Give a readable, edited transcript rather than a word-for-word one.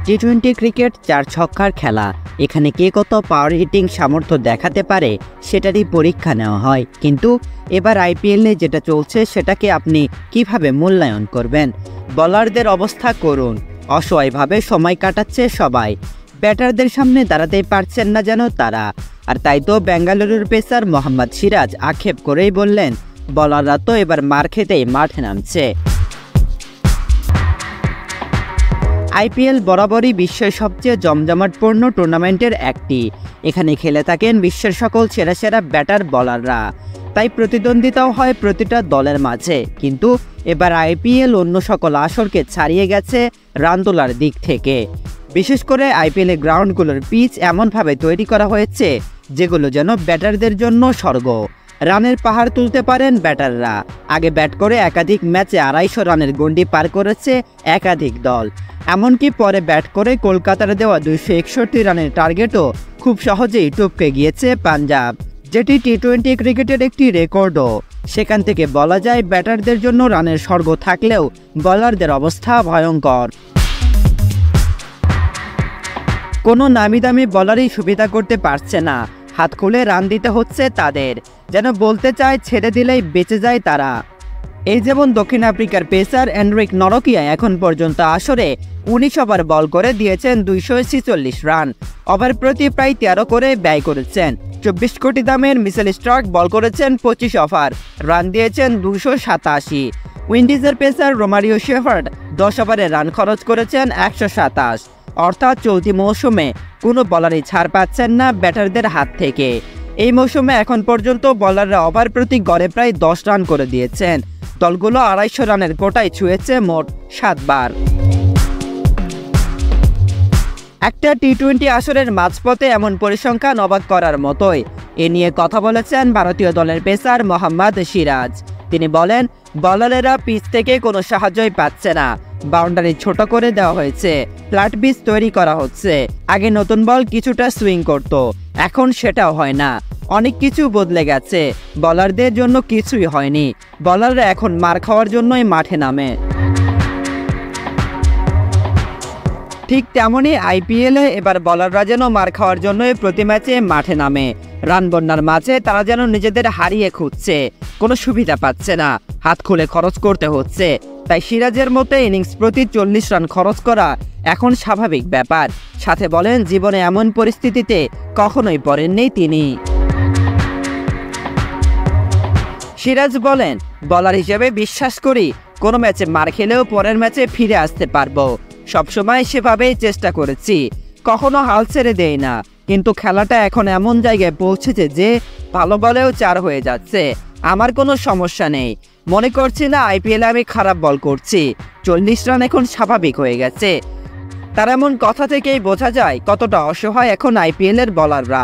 টি-20 cricket 4 ছক্কার খেলা। এখানে কে কত পাওয়ার হিটিং সামর্থ্য দেখাতে পারে সেটারই পরীক্ষা নেওয়া হয়। কিন্তু এবার আইপিএলে যেটা চলছে সেটাকে আপনি কিভাবে মূল্যায়ন করবেন? বোলারদের অবস্থা করুন, অসহায়ভাবে সময় কাটাচ্ছে সবাই। ব্যাটারদের সামনে দাঁড়াতেই পারছেন না যেন তারা। আর তাই তো বেঙ্গালুরুর পেসার মোহাম্মদ সিরাজ আক্ষেপ করেই বললেন, বোলাররা তো এবার মার খেতেই মাঠে নামছে। আইপিএল বরাবরই বিশ্বের সবচেয়ে জমজমাটপূর্ণ টুর্নামেন্টের একটি। এখানে খেলে থাকেন বিশ্বের সকল সেরা সেরা ব্যাটার বোলাররা। তাই প্রতিদ্বন্দ্বিতাও হয় প্রতিটা দলের মাঝে। কিন্তু এবার আইপিএল অন্য সকল আসরকে ছাড়িয়ে গেছে রান তোলার দিক থেকে। বিশেষ করে আইপিএলের গ্রাউন্ডগুলোর পিচ এমনভাবে তৈরি করা হয়েছে যেগুলো যেন ব্যাটারদের জন্য স্বর্গ। রানের পাহাড় তুলতে পারেন ব্যাটাররা। আগে ব্যাট করে একাধিক ম্যাচে 250 রানের গণ্ডি পার করেছে একাধিক দল। এমনকি পরে ব্যাট করে কলকাতার দেওয়া 261 রানের টার্গেটও খুব সহজেই টপকে গিয়েছে পাঞ্জাব, যেটি টি-20 ক্রিকেটের একটি রেকর্ডও। সেখান থেকে বলা যায় ব্যাটারদের জন্য রানের স্বর্গ থাকলেও বোলারদের অবস্থা ভয়ঙ্কর। কোনো নামি দামি বোলারই সুবিধা করতে পারছে না। হাত খুলে রান দিতে হচ্ছে তাদের, যেন বলতে চায় ছেড়ে দিলেই বেঁচে যায় তারা। এই যেমন দক্ষিণ আফ্রিকার পেসার এনরিক নরকিয়া এখন পর্যন্ত আসরে 19 ওভার বল করে দিয়েছেন 246 রান। ওভার প্রতি প্রায় 13 করে ব্যয় করেছেন। 24 কোটি দামের মিচেল স্টার্ক বল করেছেন 25 ওভার, রান দিয়েছেন 287। উইন্ডিজের পেসার রোমারিও শেফার্ড 10 ওভারে রান খরচ করেছেন 127। অর্থাৎ চলতি মৌসুমে কোনো বলারই ছাড় পাচ্ছেন না ব্যাটারদের হাত থেকে। এই মৌসুমে এখন পর্যন্ত বোলাররা ওভার প্রতি গড়ে প্রায় 10 রান করে দিয়েছেন। দলগুলো 250 রানের কোটায় ছুঁয়েছে মোট 7 বার। একটা টি-20 আসরের মাঝপথে এমন পরিসংখ্যান অবাক করার মতোই। এ নিয়ে কথা বলেছেন ভারতীয় দলের পেসার মোহাম্মদ সিরাজ। তিনি বলেন, বোলারেরা পিচ থেকে কোনো সাহায্যই পাচ্ছে না। বাউন্ডারি ছোট করে দেওয়া হয়েছে, ফ্ল্যাট পিচ তৈরি করা হচ্ছে। আগে নতুন বল কিছুটা সুইং করত, এখন সেটাও হয় না। অনেক কিছু বদলে গেছে। বোলারদের জন্য কিছুই হয়নি। বোলাররা এখন মার খাওয়ার জন্যই মাঠে নামে। ঠিক তেমনই আইপিএলে এবার বোলাররা যেন মার খাওয়ার জন্যই প্রতি ম্যাচে মাঠে নামে। রান বন্যার মাঝে তারা যেন নিজেদের হারিয়ে খুঁজছে, কোনো সুবিধা পাচ্ছে না, হাত খুলে খরচ করতে হচ্ছে। তাই সিরাজের মতো ইনিংস প্রতি 40 রান খরচ করা এখন স্বাভাবিক ব্যাপার। সাথে বলেন, জীবনে এমন পরিস্থিতিতে কখনোই পড়েননি তিনি। সিরাজ বলেন, বোলার হিসেবে বিশ্বাস করি কোনো ম্যাচে মার খেলেও পরের ম্যাচে ফিরে আসতে পারবো। সবসময় সেভাবেই চেষ্টা করেছি, কখনো হাল ছেড়ে দেই না। কিন্তু খেলাটা এখন এমন জায়গায় পৌঁছেছে যে ভালো বলেও 4 হয়ে যাচ্ছে। আমার কোনো সমস্যা নেই, মনে করছি না আইপিএলে আমি খারাপ বল করছি। 40 রান এখন স্বাভাবিক হয়ে গেছে। তার এমন কথা থেকেই বোঝা যায় কতটা অসহায় এখন আইপিএলের বোলাররা।